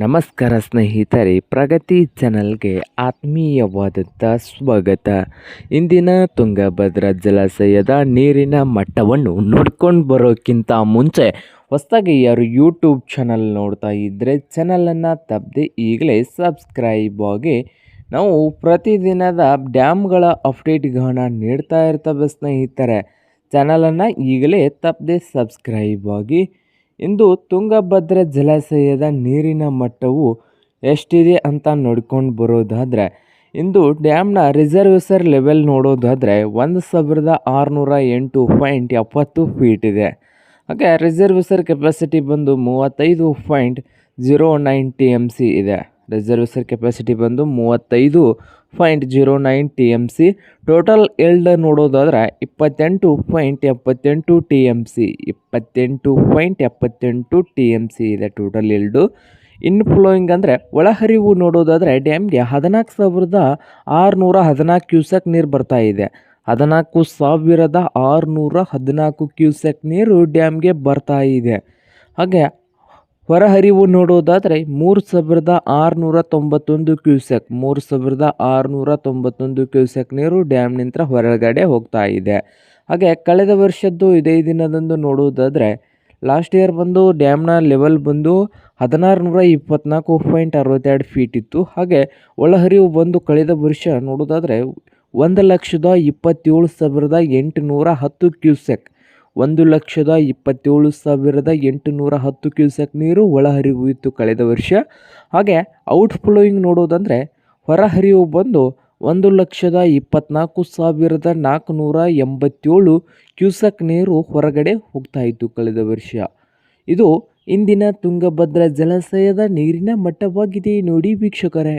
ನಮಸ್ಕಾರ ಸ್ನೇಹಿತರೆ, ಪ್ರಗತಿ ಚಾನಲ್ಗೆ ಆತ್ಮೀಯವಾದಂಥ ಸ್ವಾಗತ. ಇಂದಿನ ತುಂಗಭದ್ರಾ ಜಲಾಶಯದ ನೀರಿನ ಮಟ್ಟವನ್ನು ನೋಡ್ಕೊಂಡು ಬರೋಕ್ಕಿಂತ ಮುಂಚೆ ಹೊಸದಾಗಿ ಯಾರು ಯೂಟ್ಯೂಬ್ ಚಾನಲ್ ನೋಡ್ತಾ ಇದ್ದರೆ ಚಾನಲನ್ನು ತಪ್ಪದೆ ಈಗಲೇ ಸಬ್ಸ್ಕ್ರೈಬ್ ಆಗಿ. ನಾವು ಪ್ರತಿದಿನದ ಡ್ಯಾಮ್ಗಳ ಅಪ್ಡೇಟ್ಗಳನ್ನ ನೀಡ್ತಾ ಇರ್ತವೆ ಸ್ನೇಹಿತರೆ. ಚಾನಲನ್ನು ಈಗಲೇ ತಪ್ಪದೆ ಸಬ್ಸ್ಕ್ರೈಬ್ ಆಗಿ. ಇಂದು ತುಂಗಭದ್ರಾ ಜಲಾಶಯದ ನೀರಿನ ಮಟ್ಟವು ಎಷ್ಟಿದೆ ಅಂತ ನೋಡ್ಕೊಂಡು ಬರೋದಾದರೆ, ಇಂದು ಡ್ಯಾಮ್ನ ರಿಸರ್ವೇಸರ್ ಲೆವೆಲ್ ನೋಡೋದಾದರೆ 1608.70 ಫೀಟ್ ಇದೆ. ಹಾಗೆ ರಿಸರ್ವೇಸರ್ ಕೆಪಾಸಿಟಿ ಬಂದು 35.09 TMC ಇದೆ. ರಿಸರ್ವೇಸರ್ ಕೆಪಾಸಿಟಿ ಬಂದು 35.09 TMC. ಟೋಟಲ್ ಎಲ್ಡ್ ನೋಡೋದಾದ್ರೆ 28.78 TMC. 28.78 TMC ಇದೆ ಟೋಟಲ್ ಎಲ್ಡು. ಇನ್ಫ್ಲೋಯಿಂಗ್ ಅಂದರೆ ಒಳಹರಿವು ನೋಡೋದಾದರೆ ಡ್ಯಾಮ್ಗೆ 14,614 ಕ್ಯೂಸೆಕ್ ನೀರು ಬರ್ತಾ ಇದೆ. 14,614 ಕ್ಯೂಸೆಕ್ ನೀರು ಡ್ಯಾಮ್ಗೆ ಬರ್ತಾ ಇದೆ. ಹಾಗೆ ಹೊರಹರಿವು ನೋಡೋದಾದರೆ 3,691 ಕ್ಯೂಸೆಕ್. 3,691 ಕ್ಯೂಸೆಕ್ ನೀರು ಡ್ಯಾಮ್ನಿಂದ ಹೊರಗಡೆ ಹೋಗ್ತಾ ಇದೆ. ಹಾಗೆ ಕಳೆದ ವರ್ಷದ್ದು ಇದೇ ದಿನದಂದು ನೋಡೋದಾದರೆ ಲಾಸ್ಟ್ ಇಯರ್ ಬಂದು ಡ್ಯಾಮ್ನ ಲೆವೆಲ್ ಬಂದು 1624.62 ಫೀಟ್ ಇತ್ತು. ಹಾಗೆ ಒಳಹರಿವು ಬಂದು ಕಳೆದ ವರ್ಷ ನೋಡೋದಾದರೆ 1,27,810 ಕ್ಯೂಸೆಕ್. 1,27,810 ಕ್ಯೂಸೆಕ್ ನೀರು ಒಳಹರಿವು ಇತ್ತು ಕಳೆದ ವರ್ಷ. ಹಾಗೆ ಔಟ್ಫ್ಲೋಯಿಂಗ್ ನೋಡೋದಂದರೆ ಹೊರಹರಿವು ಬಂದು 1,24,487 ಕ್ಯೂಸೆಕ್ ನೀರು ಹೊರಗಡೆ ಹೋಗ್ತಾ ಇತ್ತು ಕಳೆದ ವರ್ಷ. ಇದು ಇಂದಿನ ತುಂಗಭದ್ರಾ ಜಲಾಶಯದ ನೀರಿನ ಮಟ್ಟವಾಗಿದೆ ನೋಡಿ ವೀಕ್ಷಕರೇ.